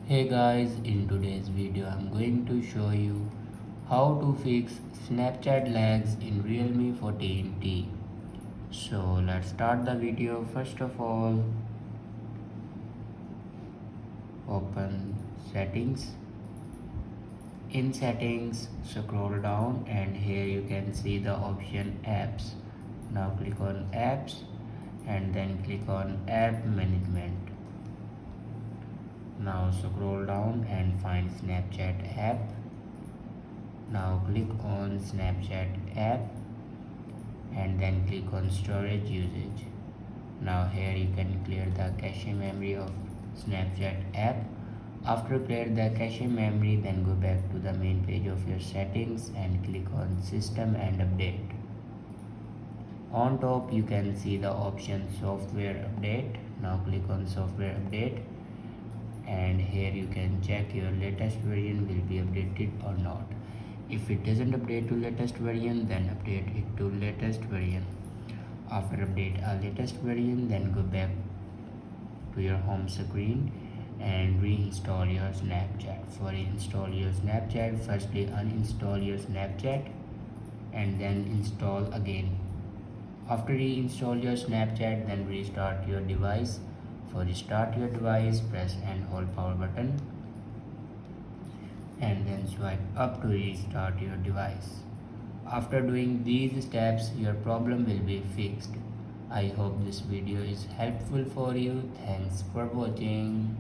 Hey guys, in today's video I'm going to show you how to fix Snapchat lags in Realme 14T. So let's start the video. First of all, open settings. In settings, scroll down and here you can see the option apps. Now click on apps and then click on app management. Now scroll down and find Snapchat app. Now click on Snapchat app and then click on storage usage. Now here you can clear the cache memory of Snapchat app. After clear the cache memory, then go back to the main page of your settings and click on system and update. On top you can see the option software update. Now click on software update and here you can check your latest version will be updated or not. If it doesn't update to latest version, then update it to latest version. After update a latest version, then go back to your home screen and reinstall your Snapchat. For install your Snapchat, firstly uninstall your Snapchat and then install again. After reinstall your Snapchat, then restart your device. For restart your device, press and hold power button and then swipe up to restart your device. After doing these steps, your problem will be fixed. I hope this video is helpful for you. Thanks for watching.